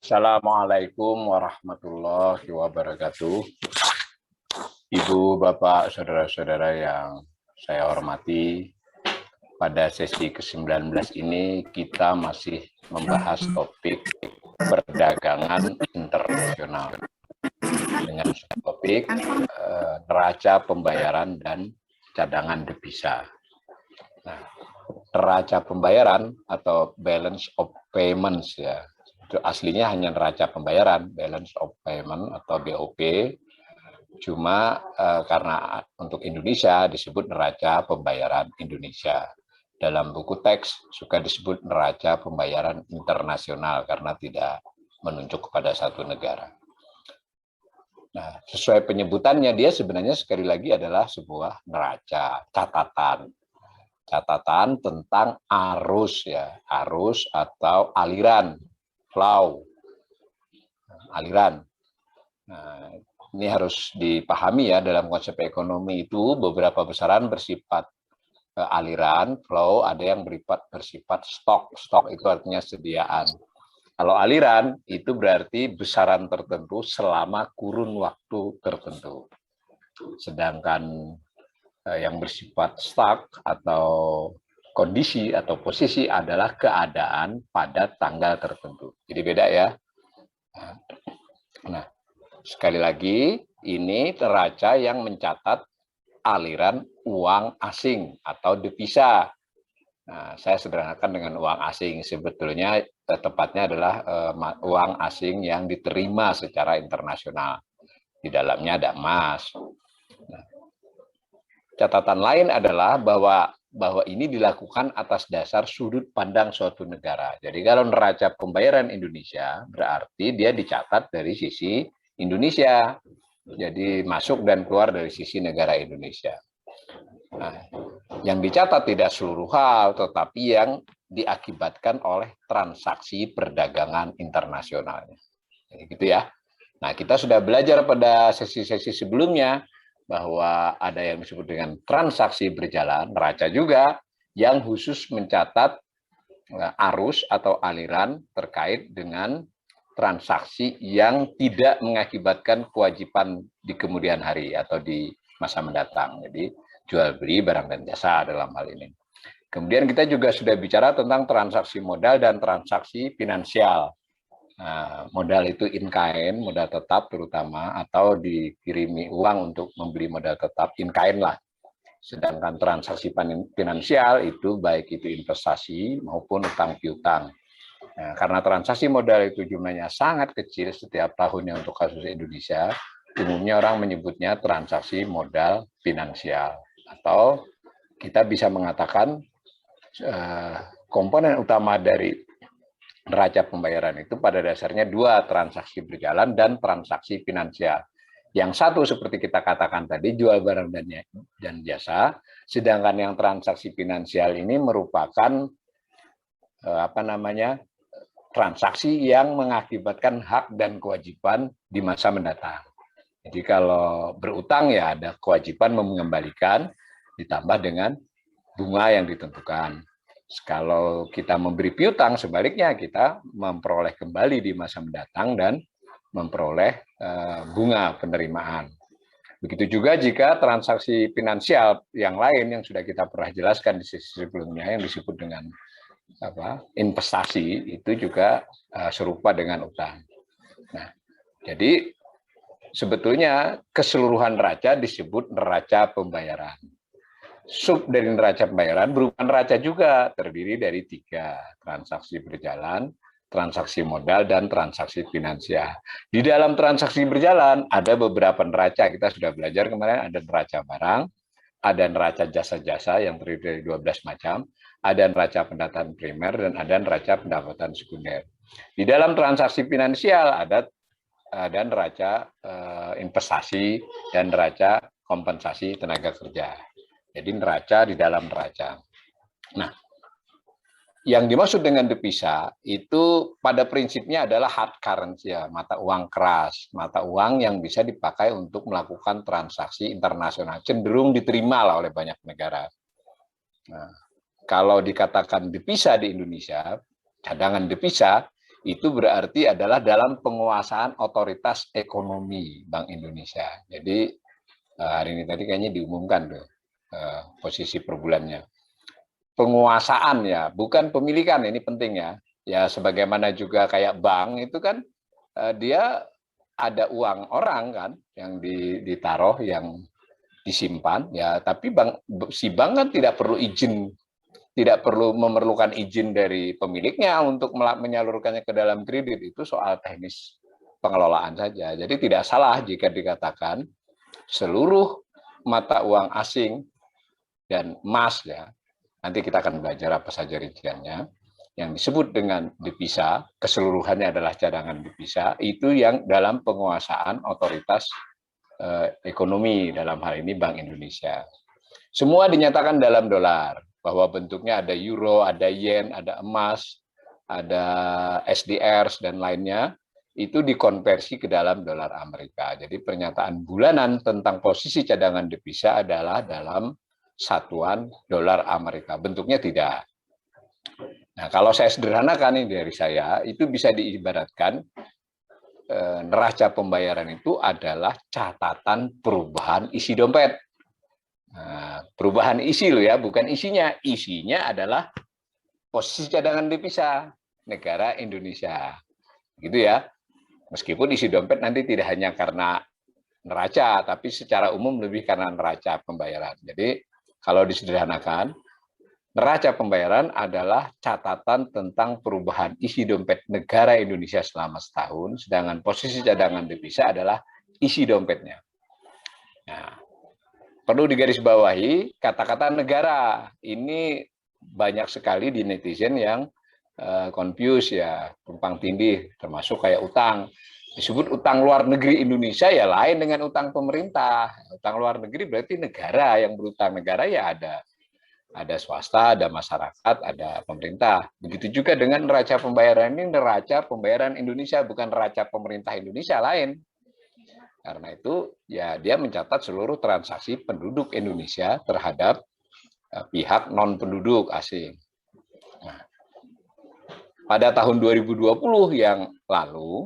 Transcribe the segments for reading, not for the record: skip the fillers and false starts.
Assalamualaikum warahmatullahi wabarakatuh. Ibu, Bapak, Saudara-saudara yang saya hormati, pada sesi ke-19 ini kita masih membahas topik perdagangan internasional dengan topik neraca pembayaran dan cadangan devisa. Nah, neraca pembayaran atau balance of payments ya, itu aslinya hanya neraca pembayaran, balance of payment atau BOP, cuma karena untuk Indonesia disebut neraca pembayaran Indonesia. Dalam buku teks suka disebut neraca pembayaran internasional karena tidak menunjuk kepada satu negara. Nah, sesuai penyebutannya dia sebenarnya sekali lagi adalah sebuah neraca, catatan tentang arus ya, arus atau aliran, flow, aliran. Nah, ini harus dipahami ya, dalam konsep ekonomi itu beberapa besaran bersifat aliran, flow, ada yang bersifat stok itu artinya sediaan. Kalau aliran itu berarti besaran tertentu selama kurun waktu tertentu. Sedangkan yang bersifat stock atau kondisi atau posisi adalah keadaan pada tanggal tertentu. Jadi beda ya. Nah, sekali lagi ini neraca yang mencatat aliran uang asing atau devisa. Nah, saya sederhanakan dengan uang asing. Sebetulnya tepatnya adalah uang asing yang diterima secara internasional. Di dalamnya ada emas. Nah, catatan lain adalah bahwa ini dilakukan atas dasar sudut pandang suatu negara. Jadi kalau neraca pembayaran Indonesia berarti dia dicatat dari sisi Indonesia. Jadi masuk dan keluar dari sisi negara Indonesia. Nah, yang dicatat tidak seluruh hal, tetapi yang diakibatkan oleh transaksi perdagangan internasionalnya. Jadi gitu ya. Nah, kita sudah belajar pada sesi-sesi sebelumnya bahwa ada yang disebut dengan transaksi berjalan, neraca juga, yang khusus mencatat arus atau aliran terkait dengan transaksi yang tidak mengakibatkan kewajiban di kemudian hari atau di masa mendatang. Jadi jual beli barang dan jasa dalam hal ini. Kemudian kita juga sudah bicara tentang transaksi modal dan transaksi finansial. Nah, modal itu in kind, modal tetap terutama, atau dikirimi uang untuk membeli modal tetap, in kind lah. Sedangkan transaksi finansial itu baik itu investasi maupun utang piutang. Nah, karena transaksi modal itu jumlahnya sangat kecil setiap tahunnya untuk kasus Indonesia, umumnya orang menyebutnya transaksi modal finansial. Atau kita bisa mengatakan komponen utama dari neraca pembayaran itu pada dasarnya dua, transaksi berjalan dan transaksi finansial. Yang satu seperti kita katakan tadi, jual barang dan jasa, sedangkan yang transaksi finansial ini merupakan transaksi yang mengakibatkan hak dan kewajiban di masa mendatang. Jadi kalau berutang ya ada kewajiban mengembalikan ditambah dengan bunga yang ditentukan. Kalau kita memberi piutang, sebaliknya kita memperoleh kembali di masa mendatang dan memperoleh bunga penerimaan. Begitu juga jika transaksi finansial yang lain yang sudah kita pernah jelaskan di sesi sebelumnya yang disebut dengan investasi itu juga serupa dengan utang. Nah, jadi sebetulnya keseluruhan neraca disebut neraca pembayaran. Sub dari neraca pembayaran berupa neraca juga, terdiri dari 3, transaksi berjalan, transaksi modal, dan transaksi finansial. Di dalam transaksi berjalan ada beberapa neraca, kita sudah belajar kemarin, ada neraca barang, ada neraca jasa-jasa yang terdiri dari 12 macam, ada neraca pendapatan primer, dan ada neraca pendapatan sekunder. Di dalam transaksi finansial ada neraca investasi dan neraca kompensasi tenaga kerja. Jadi neraca di dalam neraca. Nah, yang dimaksud dengan devisa itu pada prinsipnya adalah hard currency ya, mata uang keras, mata uang yang bisa dipakai untuk melakukan transaksi internasional, cenderung diterima lah oleh banyak negara. Nah, kalau dikatakan devisa di Indonesia, cadangan devisa itu berarti adalah dalam penguasaan otoritas ekonomi Bank Indonesia. Jadi hari ini tadi kayaknya diumumkan tuh posisi per bulannya. Penguasaan ya, bukan pemilikan, ini penting ya. Ya sebagaimana juga kayak bank itu kan dia ada uang orang kan yang ditaruh, yang disimpan ya, tapi si bank kan tidak perlu izin, tidak perlu memerlukan izin dari pemiliknya untuk menyalurkannya ke dalam kredit. Itu soal teknis pengelolaan saja. Jadi tidak salah jika dikatakan seluruh mata uang asing dan emas ya, nanti kita akan belajar apa saja rinciannya, yang disebut dengan devisa, keseluruhannya adalah cadangan devisa, itu yang dalam penguasaan otoritas ekonomi, dalam hal ini Bank Indonesia. Semua dinyatakan dalam dolar, bahwa bentuknya ada euro, ada yen, ada emas, ada SDR, dan lainnya, itu dikonversi ke dalam dolar Amerika. Jadi pernyataan bulanan tentang posisi cadangan devisa adalah dalam satuan dolar Amerika. Bentuknya tidak. Nah, kalau saya sederhanakan ini dari saya, itu bisa diibaratkan neraca pembayaran itu adalah catatan perubahan isi dompet. Nah, perubahan isi loh ya, bukan isinya. Isinya adalah posisi cadangan devisa negara Indonesia. Gitu ya. Meskipun isi dompet nanti tidak hanya karena neraca, tapi secara umum lebih karena neraca pembayaran. Jadi kalau disederhanakan, neraca pembayaran adalah catatan tentang perubahan isi dompet negara Indonesia selama setahun, sedangkan posisi cadangan devisa adalah isi dompetnya. Nah, perlu digarisbawahi kata-kata negara. Ini banyak sekali di netizen yang confuse ya, tumpang tindih, termasuk kayak utang. Disebut utang luar negeri Indonesia ya lain dengan utang pemerintah. Utang luar negeri berarti negara yang berutang, negara ya ada swasta, ada masyarakat, ada pemerintah. Begitu juga dengan neraca pembayaran, ini neraca pembayaran Indonesia, bukan neraca pemerintah Indonesia, lain. Karena itu ya dia mencatat seluruh transaksi penduduk Indonesia terhadap pihak non penduduk asing. Nah, pada tahun 2020 yang lalu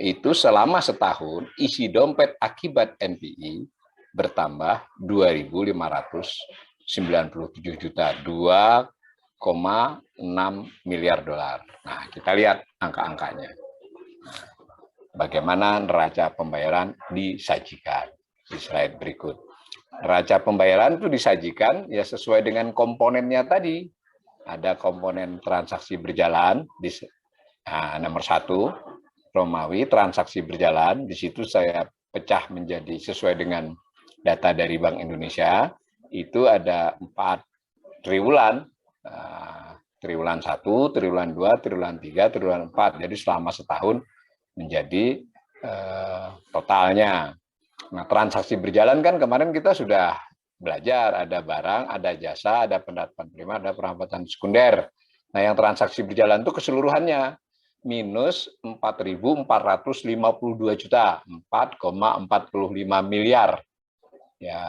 itu selama setahun isi dompet akibat NPI bertambah 2.597 juta, 2,6 miliar dolar. Nah, kita lihat angka-angkanya. Bagaimana neraca pembayaran disajikan di slide berikut. Neraca pembayaran itu disajikan ya sesuai dengan komponennya tadi. Ada komponen transaksi berjalan di nomor 1 Romawi, transaksi berjalan. Di situ saya pecah menjadi sesuai dengan data dari Bank Indonesia. Itu ada 4 triwulan. Triwulan 1, triwulan 2, triwulan 3, triwulan 4. Jadi selama setahun menjadi totalnya. Nah, transaksi berjalan kan kemarin kita sudah belajar, ada barang, ada jasa, ada pendapatan primer, ada pendapatan sekunder. Nah, yang transaksi berjalan itu keseluruhannya minus 4.452 juta, 4,45 miliar. Ya,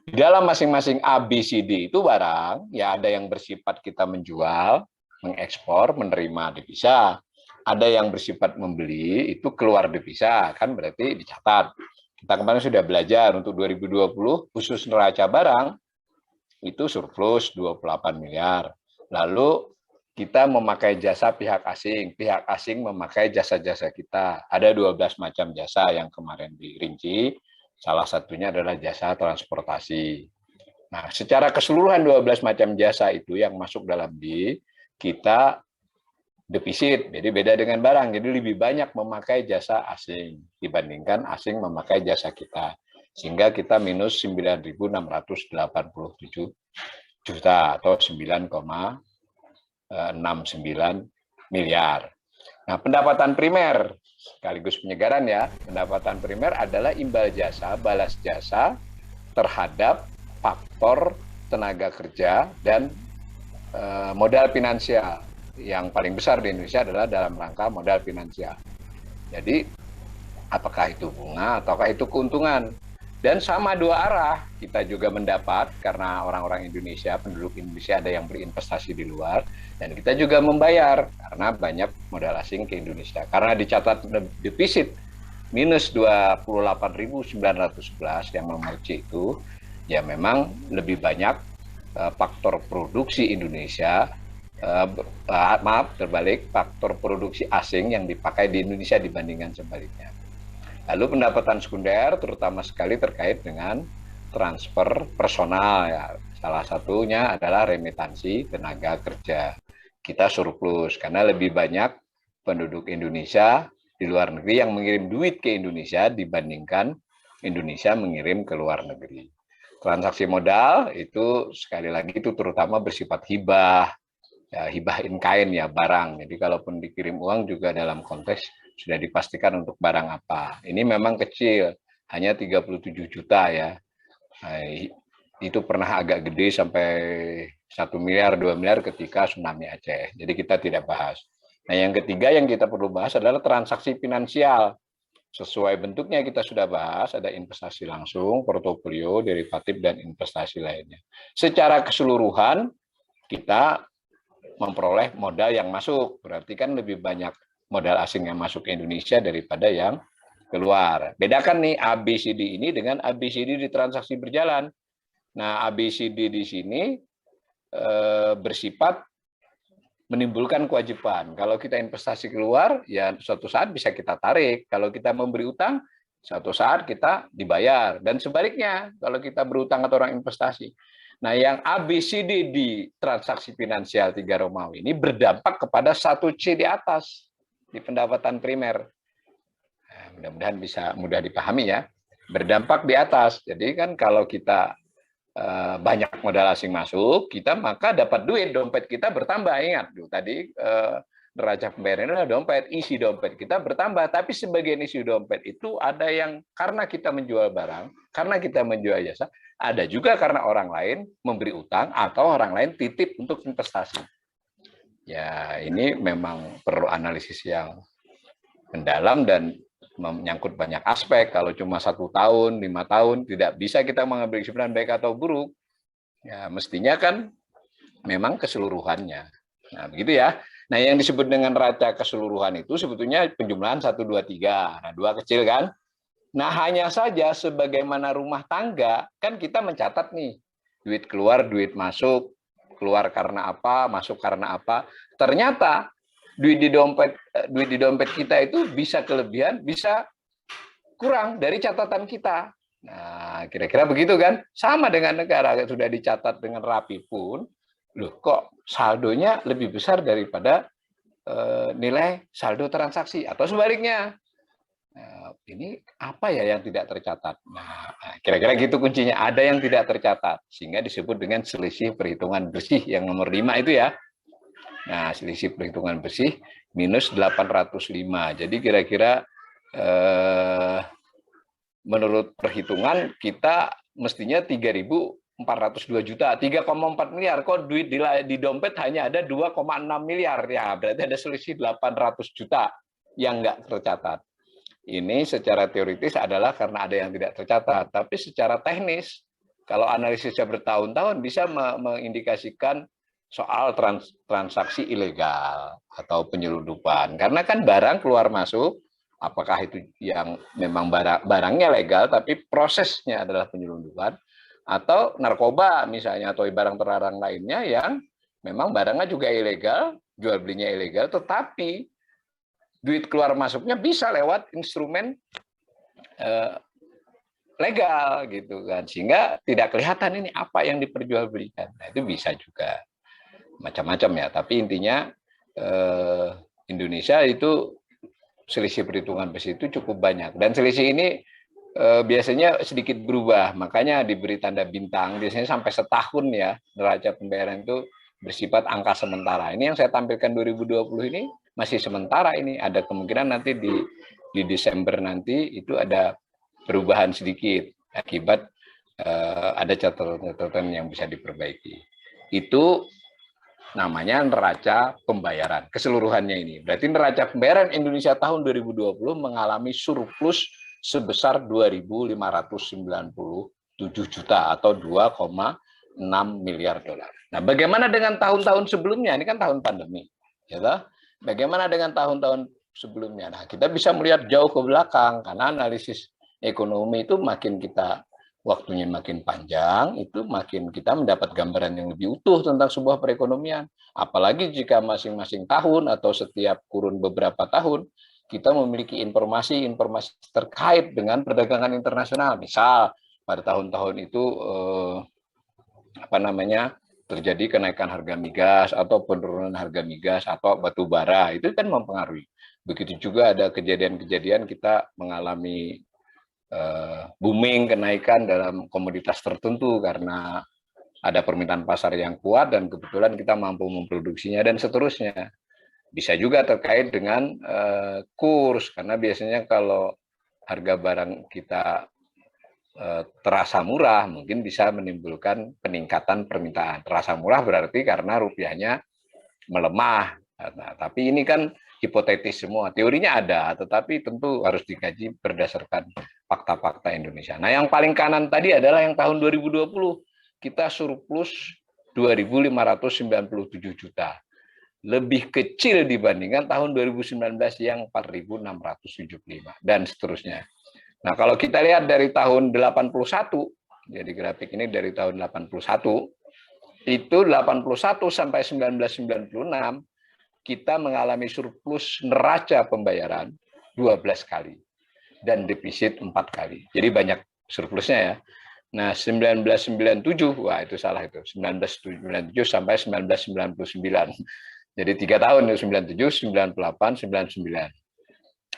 di dalam masing-masing ABCD itu barang, ya ada yang bersifat kita menjual, mengekspor, menerima devisa. Ada yang bersifat membeli, itu keluar devisa, kan berarti dicatat. Kita kemarin sudah belajar untuk 2020, khusus neraca barang, itu surplus 28 miliar. Lalu kita memakai jasa pihak asing memakai jasa-jasa kita. Ada 12 macam jasa yang kemarin dirinci, salah satunya adalah jasa transportasi. Nah, secara keseluruhan 12 macam jasa itu yang masuk dalam kita defisit, jadi beda dengan barang, jadi lebih banyak memakai jasa asing dibandingkan asing memakai jasa kita, sehingga kita minus 9.687 juta atau 9,69 miliar. Nah, pendapatan primer sekaligus penyegaran ya, pendapatan primer adalah imbal jasa, balas jasa terhadap faktor tenaga kerja dan modal finansial. Yang paling besar di Indonesia adalah dalam rangka modal finansial. Jadi, apakah itu bunga ataukah itu keuntungan? Dan sama dua arah, kita juga mendapat karena orang-orang Indonesia, penduduk Indonesia ada yang berinvestasi di luar, dan kita juga membayar karena banyak modal asing ke Indonesia. Karena dicatat defisit minus 28.911 yang nomor C itu, ya memang lebih banyak faktor produksi Indonesia, faktor produksi asing yang dipakai di Indonesia dibandingkan sebaliknya. Lalu pendapatan sekunder terutama sekali terkait dengan transfer personal ya. Salah satunya adalah remitansi tenaga kerja. Kita surplus karena lebih banyak penduduk Indonesia di luar negeri yang mengirim duit ke Indonesia dibandingkan Indonesia mengirim ke luar negeri. Transaksi modal itu sekali lagi itu terutama bersifat hibah, ya, hibah in kind ya, barang. Jadi kalaupun dikirim uang juga dalam konteks sudah dipastikan untuk barang apa. Ini memang kecil, hanya 37 juta ya. Itu pernah agak gede sampai 1 miliar, 2 miliar ketika tsunami Aceh. Jadi kita tidak bahas. Nah, yang ketiga yang kita perlu bahas adalah transaksi finansial. Sesuai bentuknya kita sudah bahas, ada investasi langsung, portofolio, derivatif, dan investasi lainnya. Secara keseluruhan, kita memperoleh modal yang masuk. Berarti kan lebih banyak modal asing yang masuk ke Indonesia daripada yang keluar. Bedakan nih ABCD ini dengan ABCD di transaksi berjalan. Nah, ABCD di sini bersifat menimbulkan kewajiban. Kalau kita investasi keluar, ya suatu saat bisa kita tarik. Kalau kita memberi utang, suatu saat kita dibayar. Dan sebaliknya, kalau kita berutang atau orang investasi. Nah, yang ABCD di transaksi finansial 3 Romawi ini berdampak kepada 1C di atas, di pendapatan primer. Nah, mudah-mudahan bisa mudah dipahami ya. Berdampak di atas. Jadi kan kalau kita banyak modal asing masuk, kita maka dapat duit, dompet kita bertambah. Ingat, tadi neraca pembayaran adalah dompet, isi dompet kita bertambah. Tapi sebagian isi dompet itu ada yang karena kita menjual barang, karena kita menjual jasa, ada juga karena orang lain memberi utang atau orang lain titip untuk investasi. Ya, ini memang perlu analisis yang mendalam dan menyangkut banyak aspek. Kalau cuma 1 tahun, 5 tahun, tidak bisa kita mengambil kesimpulan baik atau buruk. Ya, mestinya kan memang keseluruhannya. Nah, begitu ya. Nah, yang disebut dengan neraca keseluruhan itu sebetulnya penjumlahan 1, 2, 3. Nah, 2 kecil kan. Nah, hanya saja sebagaimana rumah tangga, kan kita mencatat nih, duit keluar, duit masuk, keluar karena apa, masuk karena apa. Ternyata duit di dompet kita itu bisa kelebihan, bisa kurang dari catatan kita. Nah, kira-kira begitu kan? Sama dengan negara, sudah dicatat dengan rapi pun, loh kok saldonya lebih besar daripada nilai saldo transaksi, atau sebaliknya. Nah, ini apa ya yang tidak tercatat? Nah, kira-kira gitu kuncinya. Ada yang tidak tercatat, sehingga disebut dengan selisih perhitungan bersih yang nomor 5 itu ya. Nah, selisih perhitungan bersih minus 805. Jadi kira-kira menurut perhitungan kita mestinya 3.402 juta, 3,4 miliar. Kok duit di dompet hanya ada 2,6 miliar? Ya, berarti ada selisih 800 juta yang nggak tercatat. Ini secara teoritis adalah karena ada yang tidak tercatat, tapi secara teknis, kalau analisisnya bertahun-tahun bisa mengindikasikan soal transaksi ilegal atau penyelundupan. Karena kan barang keluar masuk, apakah itu yang memang barangnya legal, tapi prosesnya adalah penyelundupan, atau narkoba misalnya, atau barang terlarang lainnya yang memang barangnya juga ilegal, jual belinya ilegal, tetapi duit keluar masuknya bisa lewat instrumen legal gitu kan, sehingga tidak kelihatan ini apa yang diperjualbelikan. Nah, itu bisa juga macam-macam ya, tapi intinya Indonesia itu selisih perhitungan bersih itu cukup banyak, dan selisih ini biasanya sedikit berubah, makanya diberi tanda bintang, biasanya sampai setahun ya. Neraca pembayaran itu bersifat angka sementara. Ini yang saya tampilkan 2020 ini masih sementara, ini ada kemungkinan nanti di Desember nanti itu ada perubahan sedikit akibat ada catatan-catatan yang bisa diperbaiki. Itu namanya neraca pembayaran keseluruhannya ini. Berarti neraca pembayaran Indonesia tahun 2020 mengalami surplus sebesar 2.597 juta atau 2,6 miliar dolar. Nah, bagaimana dengan tahun-tahun sebelumnya? Ini kan tahun pandemi, ya toh? Bagaimana dengan tahun-tahun sebelumnya? Nah, kita bisa melihat jauh ke belakang karena analisis ekonomi itu makin kita waktunya makin panjang, itu makin kita mendapat gambaran yang lebih utuh tentang sebuah perekonomian. Apalagi jika masing-masing tahun atau setiap kurun beberapa tahun kita memiliki informasi-informasi terkait dengan perdagangan internasional. Misal pada tahun-tahun itu terjadi kenaikan harga migas atau penurunan harga migas atau batu bara, itu kan mempengaruhi. Begitu juga ada kejadian-kejadian kita mengalami booming kenaikan dalam komoditas tertentu karena ada permintaan pasar yang kuat dan kebetulan kita mampu memproduksinya dan seterusnya. Bisa juga terkait dengan kurs karena biasanya kalau harga barang kita terasa murah mungkin bisa menimbulkan peningkatan permintaan. Terasa murah berarti karena rupiahnya melemah. Nah, tapi ini kan hipotetis semua. Teorinya ada, tetapi tentu harus dikaji berdasarkan fakta-fakta Indonesia. Nah, yang paling kanan tadi adalah yang tahun 2020. Kita surplus 2.597 juta. Lebih kecil dibandingkan tahun 2019 yang 4.675 dan seterusnya. Nah, kalau kita lihat dari tahun 81, jadi grafik ini dari tahun 81, itu 81 sampai 1996 kita mengalami surplus neraca pembayaran 12 kali dan defisit 4 kali. Jadi banyak surplusnya ya. Nah, 1997, wah itu salah itu. 1997 sampai 1999. Jadi 3 tahun, 97, 98, 99.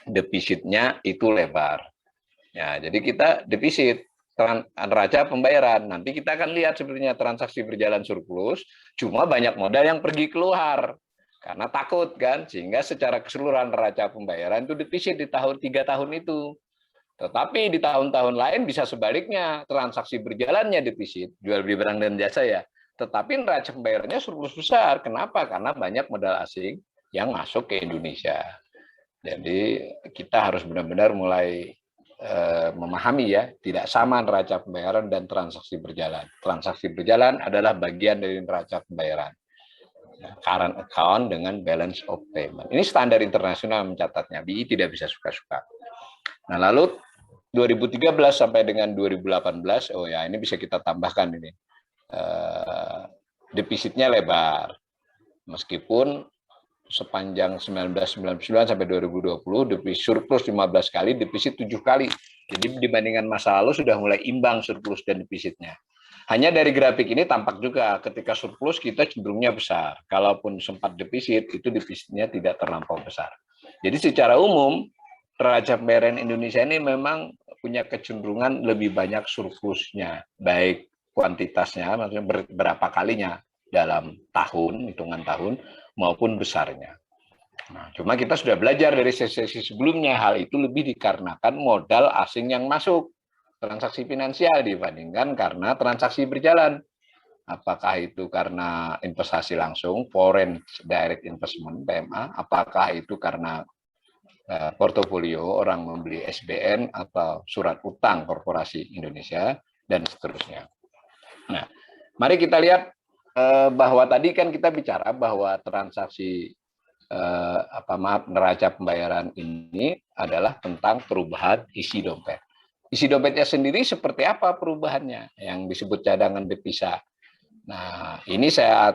Defisitnya itu lebar. Ya, jadi kita defisit neraca pembayaran. Nanti kita akan lihat sebenarnya transaksi berjalan surplus, cuma banyak modal yang pergi keluar. Karena takut kan, sehingga secara keseluruhan neraca pembayaran itu defisit di tahun 3 tahun itu. Tetapi di tahun-tahun lain bisa sebaliknya, transaksi berjalannya defisit, jual beli barang dan jasa ya. Tetapi neraca pembayarannya surplus besar. Kenapa? Karena banyak modal asing yang masuk ke Indonesia. Jadi kita harus benar-benar mulai memahami ya, tidak sama neraca pembayaran dan transaksi berjalan. Transaksi berjalan adalah bagian dari neraca pembayaran. Current account dengan balance of payment. Ini standar internasional mencatatnya. BI tidak bisa suka-suka. Nah, lalu 2013 sampai dengan 2018, oh ya ini bisa kita tambahkan ini. Defisitnya lebar. Meskipun sepanjang 1999 sampai 2020 defisit surplus 15 kali, defisit 7 kali. Jadi dibandingkan masa lalu sudah mulai imbang surplus dan defisitnya. Hanya dari grafik ini tampak juga ketika surplus kita cenderungnya besar. Kalaupun sempat defisit, itu defisitnya tidak terlampau besar. Jadi secara umum, neraca pembayaran Indonesia ini memang punya kecenderungan lebih banyak surplusnya, baik kuantitasnya, maksudnya berapa kalinya dalam tahun, hitungan tahun, maupun besarnya. Nah, cuma kita sudah belajar dari sesi sebelumnya, hal itu lebih dikarenakan modal asing yang masuk, transaksi finansial dibandingkan karena transaksi berjalan. Apakah itu karena investasi langsung, foreign direct investment, PMA, apakah itu karena portofolio orang membeli SBN atau surat utang korporasi Indonesia, dan seterusnya. Nah, mari kita lihat bahwa tadi kan kita bicara bahwa transaksi neraca pembayaran ini adalah tentang perubahan isi dompet. Isi dompetnya sendiri seperti apa perubahannya yang disebut cadangan devisa. Nah, ini saya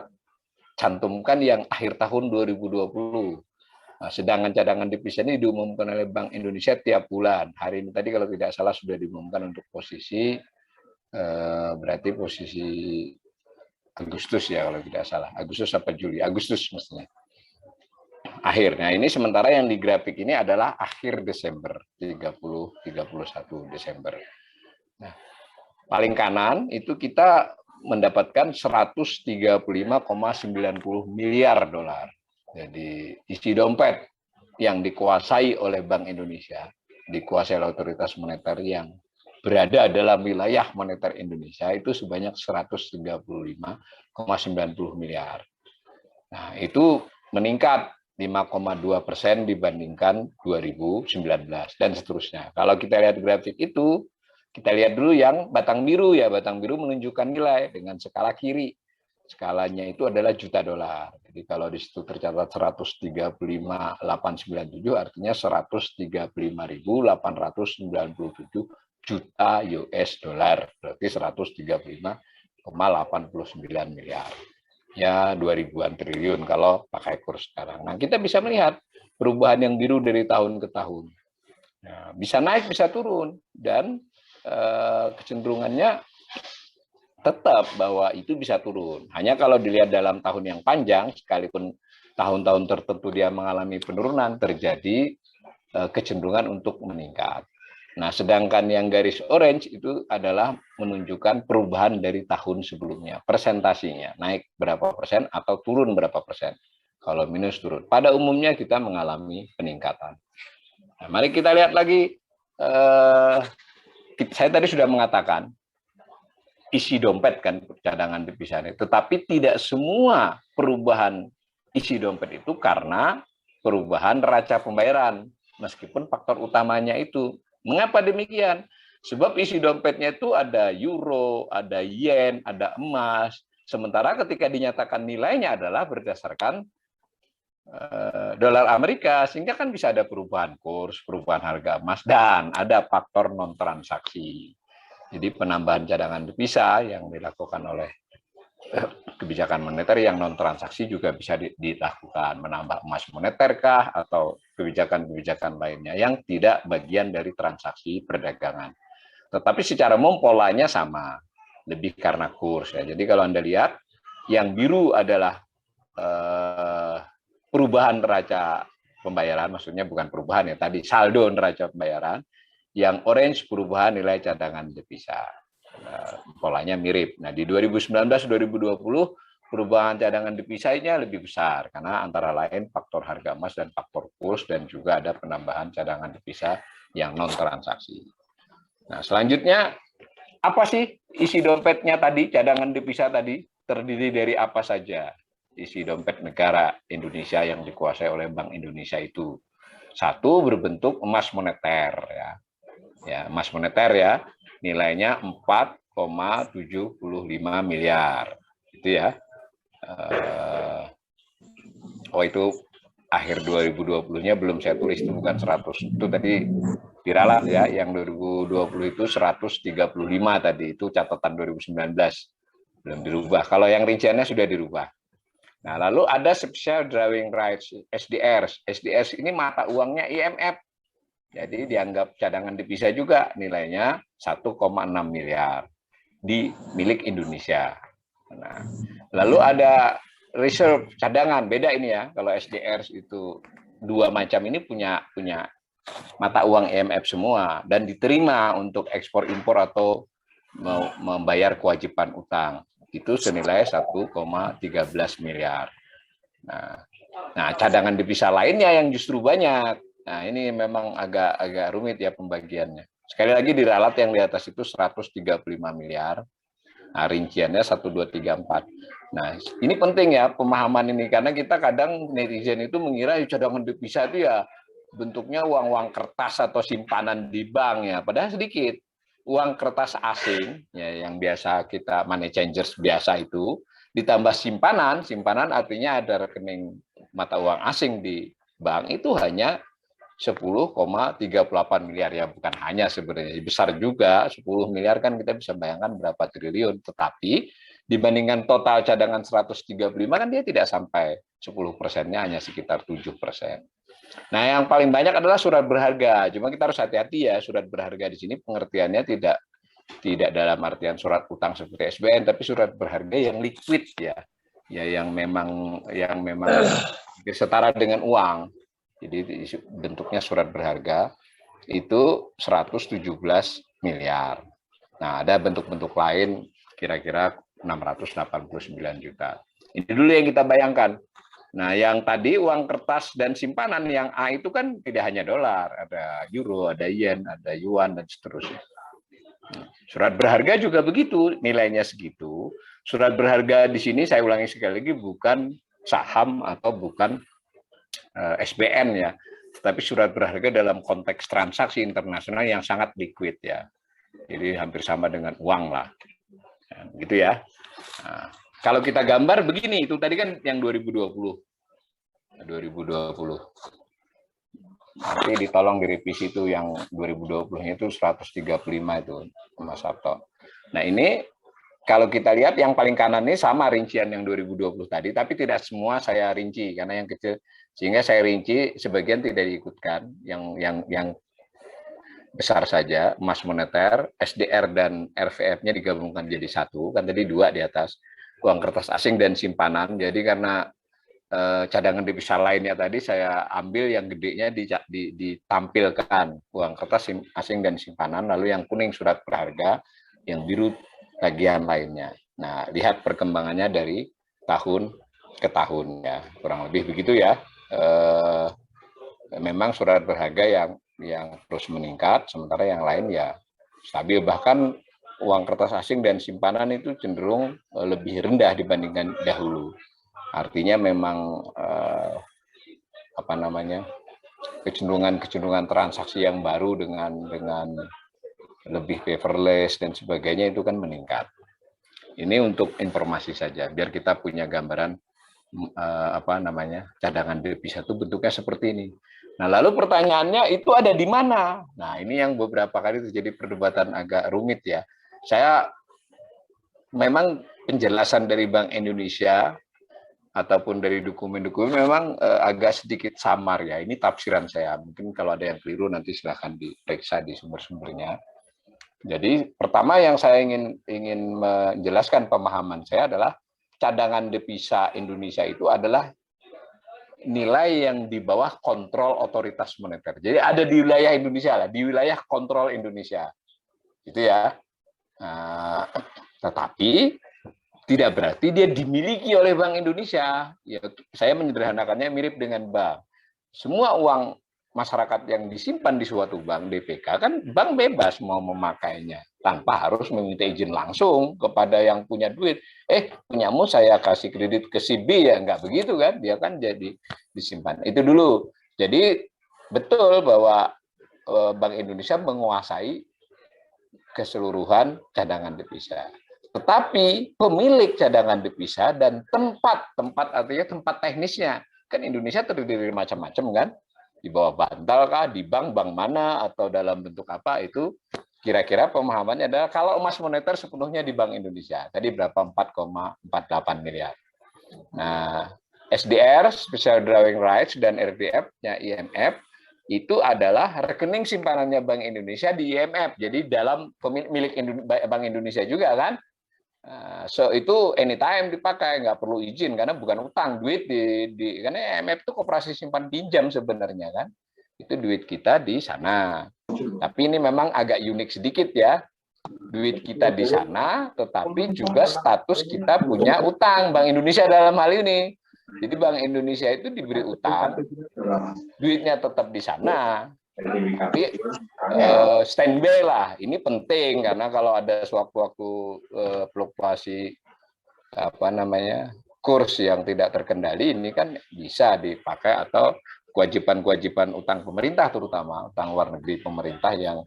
cantumkan yang akhir tahun 2020. Nah, sedangkan cadangan devisa ini diumumkan oleh Bank Indonesia tiap bulan. Hari ini tadi kalau tidak salah sudah diumumkan untuk posisi berarti posisi Agustus ya kalau tidak salah. Agustus sampai Juli. Agustus mestinya. Akhirnya ini sementara yang di grafik ini adalah akhir Desember, 30-31 Desember. Nah, paling kanan itu kita mendapatkan 135,90 miliar dolar. Jadi isi dompet yang dikuasai oleh Bank Indonesia, dikuasai oleh otoritas moneter yang berada dalam wilayah moneter Indonesia itu sebanyak 135,90 miliar. Nah, itu meningkat 5,2% dibandingkan 2019 dan seterusnya. Kalau kita lihat grafik itu, kita lihat dulu yang batang biru ya. Batang biru menunjukkan nilai dengan skala kiri. Skalanya itu adalah juta dolar. Jadi kalau di situ tercatat 135.897 artinya 135.897 juta US dollar. Berarti 135,89 miliar. Ya 2000-an triliun kalau pakai kurs sekarang. Nah, kita bisa melihat perubahan yang biru dari tahun ke tahun. Nah, bisa naik, bisa turun, dan kecenderungannya tetap bahwa itu bisa turun. Hanya kalau dilihat dalam tahun yang panjang, sekalipun tahun-tahun tertentu dia mengalami penurunan, terjadi kecenderungan untuk meningkat. Nah, sedangkan yang garis orange itu adalah menunjukkan perubahan dari tahun sebelumnya, persentasinya, naik berapa persen atau turun berapa persen. Kalau minus turun. Pada umumnya kita mengalami peningkatan. Nah, mari kita lihat lagi. Saya tadi sudah mengatakan, isi dompet kan cadangan devisa ini. Tetapi tidak semua perubahan isi dompet itu karena perubahan neraca pembayaran. Meskipun faktor utamanya itu. Mengapa demikian? Sebab isi dompetnya itu ada euro, ada yen, ada emas. Sementara ketika dinyatakan nilainya adalah berdasarkan dolar Amerika, sehingga kan bisa ada perubahan kurs, perubahan harga emas, dan ada faktor non-transaksi. Jadi penambahan cadangan devisa yang dilakukan oleh kebijakan moneter yang non-transaksi juga bisa dilakukan, menambah emas moneterkah atau kebijakan-kebijakan lainnya yang tidak bagian dari transaksi perdagangan. Tetapi secara umum polanya sama, lebih karena kurs ya. Jadi kalau Anda lihat, yang biru adalah perubahan neraca pembayaran, maksudnya bukan perubahan ya, tadi saldo neraca pembayaran, yang orange perubahan nilai cadangan devisa. Polanya mirip. Nah, di 2019-2020 perubahan cadangan devisanya lebih besar karena antara lain faktor harga emas dan faktor kurs, dan juga ada penambahan cadangan devisa yang non transaksi. Nah, selanjutnya apa sih isi dompetnya tadi, cadangan devisa tadi terdiri dari apa saja? Isi dompet negara Indonesia yang dikuasai oleh Bank Indonesia itu. Satu, berbentuk emas moneter ya. Ya, emas moneter ya, nilainya 4,75 miliar. Itu ya. Oh, itu akhir 2020-nya belum saya tulis, itu bukan 100. Itu tadi diralat ya, yang 2020 itu 135 tadi, itu catatan 2019. Belum dirubah. Kalau yang rinciannya sudah dirubah. Nah, lalu ada Special Drawing Rights, SDRs. SDRs ini mata uangnya IMF. Jadi dianggap cadangan devisa juga, nilainya 1,6 miliar di milik Indonesia. Nah, lalu ada reserve cadangan, beda ini ya. Kalau SDR itu dua macam ini punya mata uang IMF semua dan diterima untuk ekspor impor atau membayar kewajiban utang. Itu senilai 1,13 miliar. Nah, cadangan devisa lainnya yang justru banyak. Nah, ini memang agak rumit ya pembagiannya. Sekali lagi diralat yang di atas itu 135 miliar. Nah, rinciannya 1, 2, 3, 4. Nah, ini penting ya pemahaman ini, karena kita kadang netizen itu mengira cadangan devisa itu ya bentuknya uang-uang kertas atau simpanan di bank ya, padahal sedikit. Uang kertas asing ya, yang biasa kita money changers biasa itu, ditambah simpanan artinya ada rekening mata uang asing di bank, itu hanya 10,38 miliar ya, bukan hanya, sebenarnya besar juga. 10 miliar kan kita bisa bayangkan berapa triliun, tetapi dibandingkan total cadangan 135 kan dia tidak sampai 10%-nya, hanya sekitar 7%. Nah, yang paling banyak adalah surat berharga. Cuma kita harus hati-hati ya, surat berharga di sini pengertiannya tidak dalam artian surat utang seperti SBN, tapi surat berharga yang liquid ya. Ya, yang memang setara dengan uang. Jadi bentuknya surat berharga itu 117 miliar. Nah, ada bentuk-bentuk lain kira-kira 689 juta. Ini dulu yang kita bayangkan. Nah, yang tadi uang kertas dan simpanan yang A itu kan tidak hanya dolar, ada euro, ada yen, ada yuan, dan seterusnya. Surat berharga juga begitu, nilainya segitu. Surat berharga di sini saya ulangi sekali lagi, bukan saham atau bukan SBN ya, tetapi surat berharga dalam konteks transaksi internasional yang sangat liquid ya. Jadi hampir sama dengan uang lah. Gitu ya. Nah, kalau kita gambar begini, itu tadi kan yang 2020. 2020. Nanti ditolong direvisi itu yang 2020-nya itu 135 itu Mas Sabto. Nah, ini kalau kita lihat yang paling kanan ini sama rincian yang 2020 tadi, tapi tidak semua saya rinci karena yang kecil, sehingga saya rinci sebagian tidak diikutkan, yang besar saja, emas moneter, SDR dan RVF-nya digabungkan jadi satu, kan tadi dua di atas, uang kertas asing dan simpanan. Jadi karena cadangan devisa lainnya tadi saya ambil yang gedenya ditampilkan uang kertas asing dan simpanan, lalu yang kuning surat berharga, yang biru tagihan lainnya. Nah, lihat perkembangannya dari tahun ke tahun ya, kurang lebih begitu ya. Memang surat berharga yang terus meningkat, sementara yang lain ya stabil. Bahkan uang kertas asing dan simpanan itu cenderung lebih rendah dibandingkan dahulu. Artinya memang kecenderungan transaksi yang baru dengan lebih paperless dan sebagainya itu kan meningkat. Ini untuk informasi saja, biar kita punya gambaran cadangan devisa itu bentuknya seperti ini. Nah, lalu pertanyaannya itu ada di mana? Nah, ini yang beberapa kali terjadi perdebatan agak rumit ya. Saya memang penjelasan dari Bank Indonesia ataupun dari dokumen-dokumen memang agak sedikit samar ya. Ini tafsiran saya. Mungkin kalau ada yang keliru nanti silahkan diperiksa di sumber-sumbernya. Jadi pertama yang saya ingin menjelaskan pemahaman saya adalah cadangan devisa Indonesia itu adalah nilai yang di bawah kontrol otoritas moneter. Jadi ada di wilayah Indonesia lah, di wilayah kontrol Indonesia, gitu ya. Nah, tetapi tidak berarti dia dimiliki oleh Bank Indonesia. Ya, saya menyederhanakannya mirip dengan bank. Semua uang masyarakat yang disimpan di suatu bank DPK kan bank bebas mau memakainya tanpa harus meminta izin langsung kepada yang punya duit. Punyamu saya kasih kredit ke si B ya, nggak begitu kan? Dia kan jadi disimpan. Itu dulu. Jadi betul bahwa Bank Indonesia menguasai keseluruhan cadangan devisa. Tetapi pemilik cadangan devisa dan tempat artinya tempat teknisnya, kan Indonesia terdiri dari macam-macam kan, di bawah bantal kah, di bank mana, atau dalam bentuk apa, itu kira-kira pemahamannya adalah kalau emas moneter sepenuhnya di Bank Indonesia, tadi berapa, 4,48 miliar. Nah, SDR, Special Drawing Rights, dan RDF-nya IMF, itu adalah rekening simpanannya Bank Indonesia di IMF, jadi dalam milik Bank Indonesia juga kan. So itu anytime dipakai, nggak perlu izin karena bukan utang, duit karena IMF itu koperasi simpan pinjam sebenarnya kan, itu duit kita di sana. Tapi ini memang agak unik sedikit ya, duit kita di sana, tetapi juga status kita punya utang Bank Indonesia dalam hal ini. Jadi Bank Indonesia itu diberi utang, duitnya tetap di sana. Tapi standby lah, ini penting karena kalau ada sewaktu-waktu fluktuasi kurs yang tidak terkendali, ini kan bisa dipakai, atau kewajiban-kewajiban utang pemerintah, terutama utang luar negeri pemerintah yang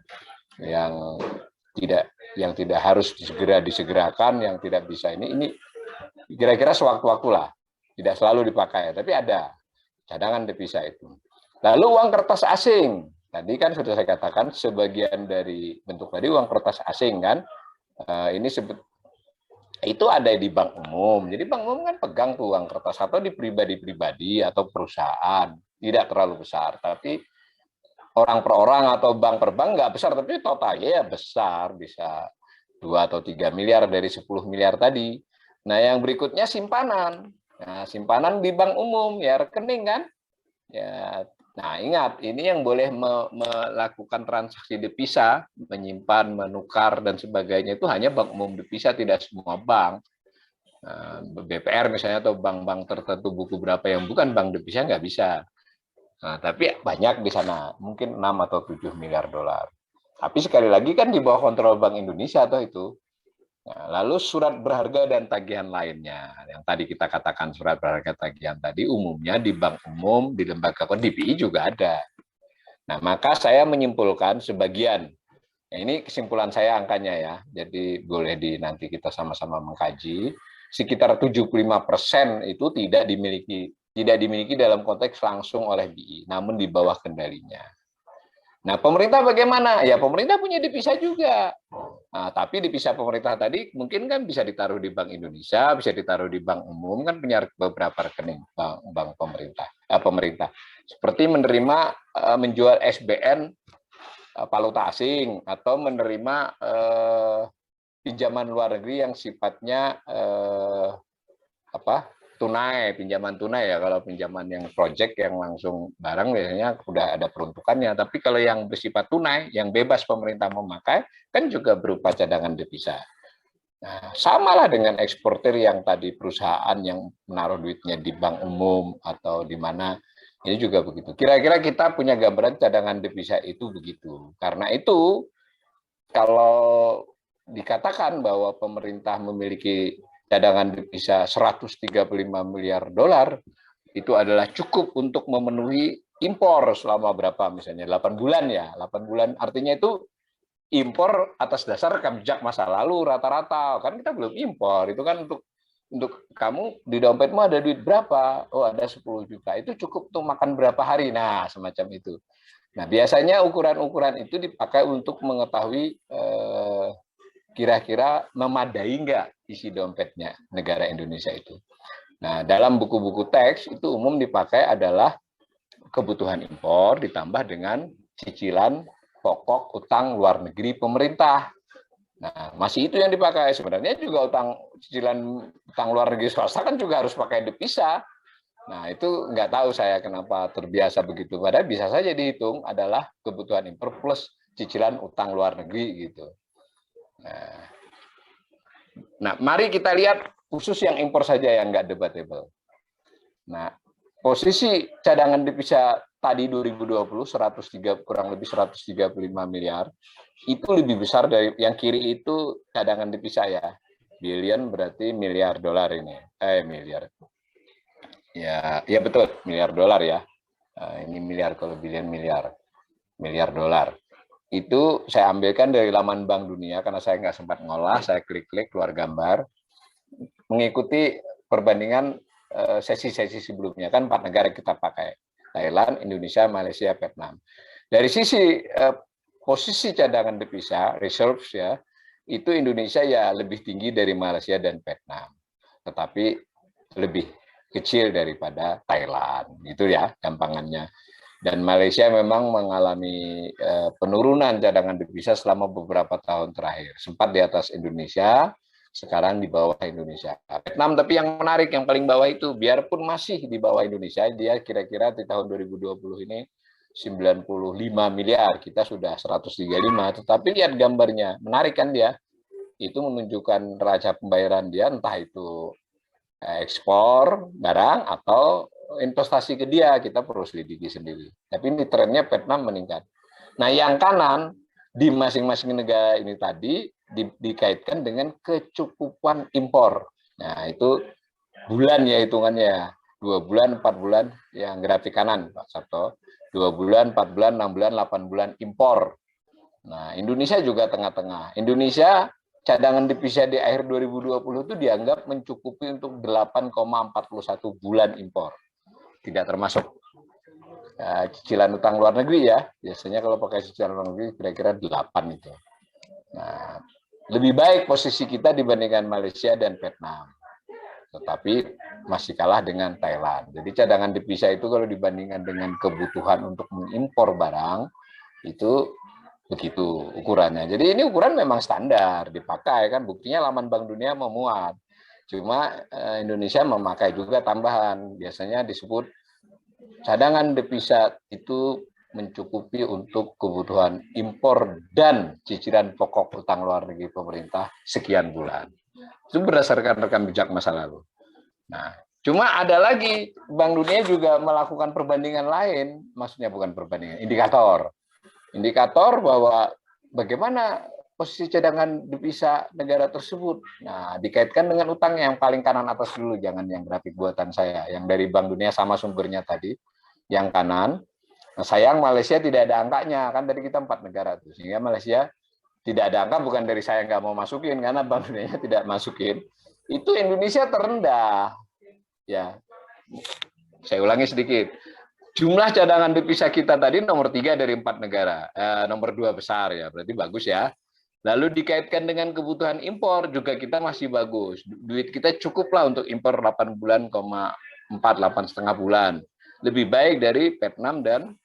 tidak harus disegerakan, yang tidak bisa ini kira-kira sewaktu-waktu lah, tidak selalu dipakai, tapi ada cadangan devisa itu. Lalu uang kertas asing. Tadi kan sudah saya katakan sebagian dari bentuk tadi uang kertas asing kan. Ini itu ada di bank umum. Jadi bank umum kan pegang tuh uang kertas, atau di pribadi-pribadi atau perusahaan. Tidak terlalu besar, tapi orang per orang atau bank per bank nggak besar, tapi totalnya ya besar, bisa 2 atau 3 miliar dari 10 miliar tadi. Nah, yang berikutnya simpanan. Nah, simpanan di bank umum ya rekening kan. Ya, nah ingat, ini yang boleh melakukan transaksi devisa, menyimpan, menukar dan sebagainya itu hanya bank umum devisa, tidak semua bank. BPR misalnya atau bank-bank tertentu buku berapa yang bukan bank devisa nggak bisa. Nah, tapi banyak di sana, mungkin 6 atau 7 miliar dolar. Tapi sekali lagi kan di bawah kontrol Bank Indonesia atau itu. Nah, lalu surat berharga dan tagihan lainnya. Yang tadi kita katakan surat berharga tagihan tadi umumnya di bank umum, di lembaga di BI juga ada. Nah, maka saya menyimpulkan sebagian. Nah, ini kesimpulan saya angkanya ya. Jadi boleh nanti kita sama-sama mengkaji. Sekitar 75% itu tidak dimiliki dalam konteks langsung oleh BI, namun di bawah kendalinya. Nah, pemerintah bagaimana? Ya, pemerintah punya devisa juga. Nah, tapi devisa pemerintah tadi mungkin kan bisa ditaruh di Bank Indonesia, bisa ditaruh di bank umum, kan punya beberapa rekening bank pemerintah. Seperti menerima menjual SBN valuta asing atau menerima pinjaman luar negeri yang sifatnya pinjaman tunai ya. Kalau pinjaman yang project yang langsung barang biasanya udah ada peruntukannya, tapi kalau yang bersifat tunai yang bebas pemerintah memakai kan juga berupa cadangan devisa. Nah, samalah dengan eksportir yang tadi perusahaan yang menaruh duitnya di bank umum atau di mana, ini juga begitu. Kira-kira kita punya gambaran cadangan devisa itu begitu. Karena itu kalau dikatakan bahwa pemerintah memiliki cadangan devisa 135 miliar dolar, itu adalah cukup untuk memenuhi impor selama berapa misalnya 8 bulan ya. 8 bulan artinya itu impor atas dasar rekam jejak masa lalu rata-rata. Kan kita belum impor, itu kan untuk kamu di dompetmu ada duit berapa? Oh, ada 10 juta. Itu cukup untuk makan berapa hari? Nah, semacam itu. Nah, biasanya ukuran-ukuran itu dipakai untuk mengetahui kira-kira memadai nggak isi dompetnya negara Indonesia itu. Nah, dalam buku-buku teks itu umum dipakai adalah kebutuhan impor ditambah dengan cicilan pokok utang luar negeri pemerintah. Nah, masih itu yang dipakai. Sebenarnya juga cicilan utang luar negeri swasta kan juga harus pakai devisa. Nah, itu nggak tahu saya kenapa terbiasa begitu. Padahal bisa saja dihitung adalah kebutuhan impor plus cicilan utang luar negeri gitu. Nah, mari kita lihat khusus yang impor saja yang nggak debatable. Nah, posisi cadangan devisa tadi 2020 kurang lebih 135 miliar itu lebih besar dari yang kiri itu cadangan devisa ya. Billion berarti miliar dolar ini. Miliar. Ya betul, miliar dolar ya. Ini miliar, kalau billion miliar dolar. Itu saya ambilkan dari laman Bank Dunia karena saya nggak sempat ngolah, saya klik-klik keluar gambar, mengikuti perbandingan sesi-sesi sebelumnya. Kan 4 negara kita pakai, Thailand, Indonesia, Malaysia, Vietnam. Dari sisi posisi cadangan devisa, reserves ya, itu Indonesia ya lebih tinggi dari Malaysia dan Vietnam. Tetapi lebih kecil daripada Thailand, gitu ya gampangannya. Dan Malaysia memang mengalami penurunan cadangan devisa selama beberapa tahun terakhir. Sempat di atas Indonesia, sekarang di bawah Indonesia. Vietnam tapi yang menarik, yang paling bawah itu, biarpun masih di bawah Indonesia, dia kira-kira di tahun 2020 ini 95 miliar, kita sudah 135, tetapi lihat gambarnya, menarik kan dia? Itu menunjukkan neraca pembayaran dia, entah itu ekspor barang atau investasi ke dia, kita perlu selidiki sendiri. Tapi ini trennya Vietnam meningkat. Nah, yang kanan di masing-masing negara ini tadi dikaitkan dengan kecukupan impor. Nah, itu bulan ya hitungannya. 2 bulan, 4 bulan, yang grafik kanan, Pak Sabto. 2 bulan, 4 bulan, 6 bulan, 8 bulan impor. Nah, Indonesia juga tengah-tengah. Indonesia cadangan devisa di akhir 2020 itu dianggap mencukupi untuk 8,41 bulan impor. Tidak termasuk cicilan utang luar negeri ya. Biasanya kalau pakai cicilan luar negeri kira-kira 8 itu. Nah, lebih baik posisi kita dibandingkan Malaysia dan Vietnam. Tetapi masih kalah dengan Thailand. Jadi cadangan devisa itu kalau dibandingkan dengan kebutuhan untuk mengimpor barang, itu begitu ukurannya. Jadi ini ukuran memang standar dipakai kan, buktinya laman Bank Dunia memuat. Cuma Indonesia memakai juga tambahan, biasanya disebut cadangan devisa itu mencukupi untuk kebutuhan impor dan cicilan pokok utang luar negeri pemerintah sekian bulan. Itu berdasarkan rekam jejak masa lalu. Nah, cuma ada lagi, Bank Dunia juga melakukan perbandingan lain, maksudnya bukan perbandingan, indikator bahwa bagaimana posisi cadangan devisa negara tersebut? Nah, dikaitkan dengan utang yang paling kanan atas dulu, jangan yang grafik buatan saya, yang dari Bank Dunia sama sumbernya tadi, yang kanan. Nah, sayang Malaysia tidak ada angkanya, kan tadi kita 4 negara tuh, sehingga Malaysia tidak ada angka, bukan dari saya nggak mau masukin, karena Bank Dunia tidak masukin. Itu Indonesia terendah. Ya, saya ulangi sedikit. Jumlah cadangan devisa kita tadi nomor 3 dari 4 negara, nomor 2 besar ya, berarti bagus ya. Lalu dikaitkan dengan kebutuhan impor juga kita masih bagus. Duit kita cukup lah untuk impor 8 bulan, 8,5 bulan. Lebih baik dari Vietnam dan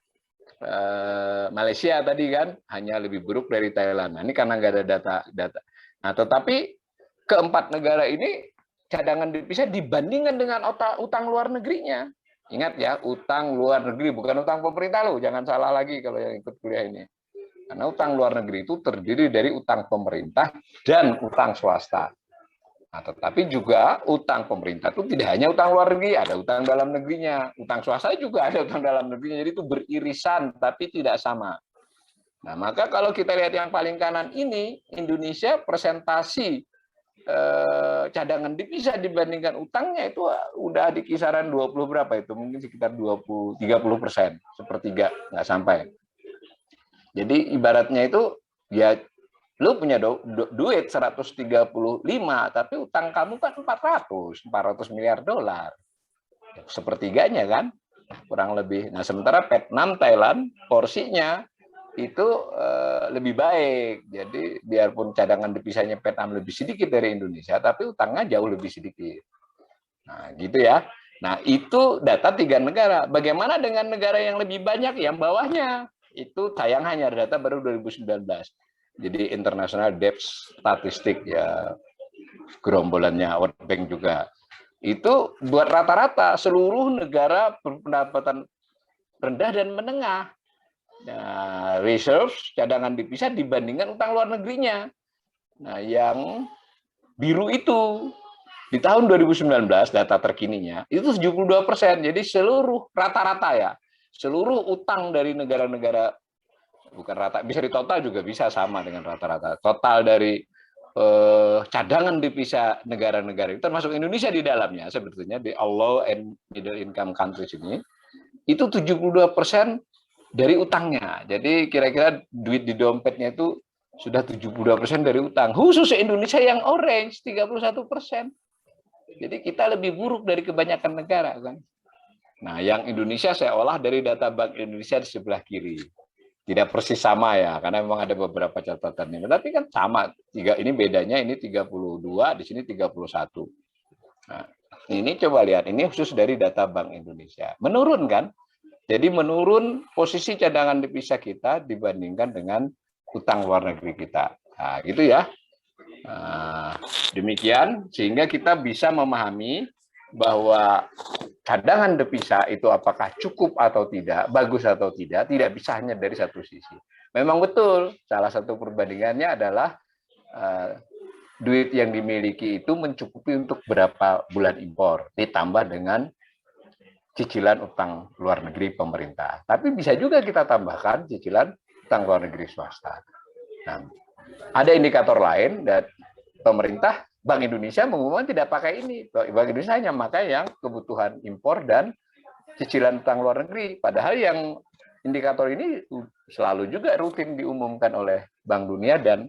Malaysia tadi kan, hanya lebih buruk dari Thailand. Nah, ini karena nggak ada data. Nah, tetapi keempat negara ini cadangan devisa dibandingkan dengan utang luar negerinya. Ingat ya, utang luar negeri, bukan utang pemerintah loh. Jangan salah lagi kalau yang ikut kuliah ini. Karena utang luar negeri itu terdiri dari utang pemerintah dan utang swasta. Nah, tetapi juga utang pemerintah itu tidak hanya utang luar negeri, ada utang dalam negerinya. Utang swasta juga ada utang dalam negerinya. Jadi itu beririsan, tapi tidak sama. Nah, maka kalau kita lihat yang paling kanan ini, Indonesia presentasi cadangan devisa dibandingkan utangnya itu udah di kisaran 20 berapa itu, mungkin sekitar 20-30%, sepertiga, nggak sampai. Jadi ibaratnya itu ya lu punya duit 135, tapi utang kamu kan 400 miliar dolar. Sepertiganya kan, kurang lebih. Nah, sementara Vietnam, Thailand, porsinya itu lebih baik. Jadi biarpun cadangan devisanya Vietnam lebih sedikit dari Indonesia, tapi utangnya jauh lebih sedikit. Nah, gitu ya. Nah, itu data 3 negara. Bagaimana dengan negara yang lebih banyak, yang bawahnya? Itu sayang hanya data baru 2019. Jadi International Debt Statistic ya, gerombolannya World Bank juga. Itu buat rata-rata seluruh negara berpendapatan rendah dan menengah. Nah, reserve cadangan devisa dibandingkan utang luar negerinya. Nah, yang biru itu di tahun 2019 data terkininya itu 72%. Jadi seluruh rata-rata ya, seluruh utang dari negara-negara, bukan rata, bisa ditotal juga bisa sama dengan rata-rata. Total dari cadangan devisa negara-negara itu termasuk Indonesia di dalamnya sebetulnya, di low and middle income countries ini, itu 72% dari utangnya. Jadi kira-kira duit di dompetnya itu sudah 72% dari utang. Khusus Indonesia yang orange 31%. Jadi kita lebih buruk dari kebanyakan negara kan. Nah, yang Indonesia saya olah dari data Bank Indonesia di sebelah kiri. Tidak persis sama ya, karena memang ada beberapa catatannya. Tapi kan sama, ini bedanya ini 32, di sini 31. Nah, ini coba lihat, ini khusus dari data Bank Indonesia. Menurun kan? Jadi menurun posisi cadangan devisa kita dibandingkan dengan utang luar negeri kita. Nah, gitu ya. Nah, demikian sehingga kita bisa memahami bahwa cadangan devisa itu apakah cukup atau tidak, bagus atau tidak bisa hanya dari satu sisi. Memang betul, salah satu perbandingannya adalah duit yang dimiliki itu mencukupi untuk berapa bulan impor, ditambah dengan cicilan utang luar negeri pemerintah. Tapi bisa juga kita tambahkan cicilan utang luar negeri swasta. Nah, ada indikator lain dan pemerintah, Bank Indonesia mengumumkan tidak pakai ini. Bank Indonesia hanya pakai yang kebutuhan impor dan cicilan utang luar negeri. Padahal yang indikator ini selalu juga rutin diumumkan oleh Bank Dunia dan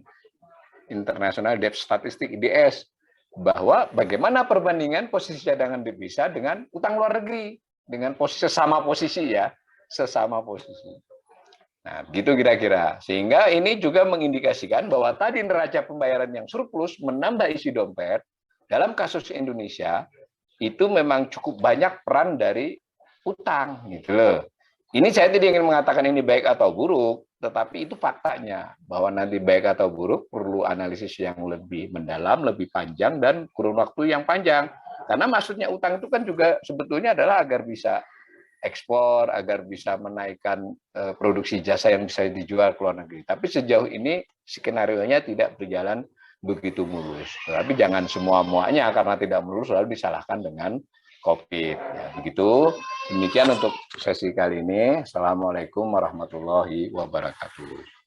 International Debt Statistic IDS, bahwa bagaimana perbandingan posisi cadangan devisa dengan utang luar negeri, dengan sesama posisi ya, sesama posisi. Nah, begitu kira-kira. Sehingga ini juga mengindikasikan bahwa tadi neraca pembayaran yang surplus menambah isi dompet, dalam kasus Indonesia, itu memang cukup banyak peran dari utang. Gitu loh. Ini saya tidak ingin mengatakan ini baik atau buruk, tetapi itu faktanya. Bahwa nanti baik atau buruk perlu analisis yang lebih mendalam, lebih panjang, dan kurun waktu yang panjang. Karena maksudnya utang itu kan juga sebetulnya adalah agar bisa ekspor, agar bisa menaikkan produksi jasa yang bisa dijual ke luar negeri. Tapi sejauh ini skenario-nya tidak berjalan begitu mulus. Tapi jangan semua muanya karena tidak mulus lalu disalahkan dengan COVID. Ya, begitu. Demikian untuk sesi kali ini. Assalamualaikum warahmatullahi wabarakatuh.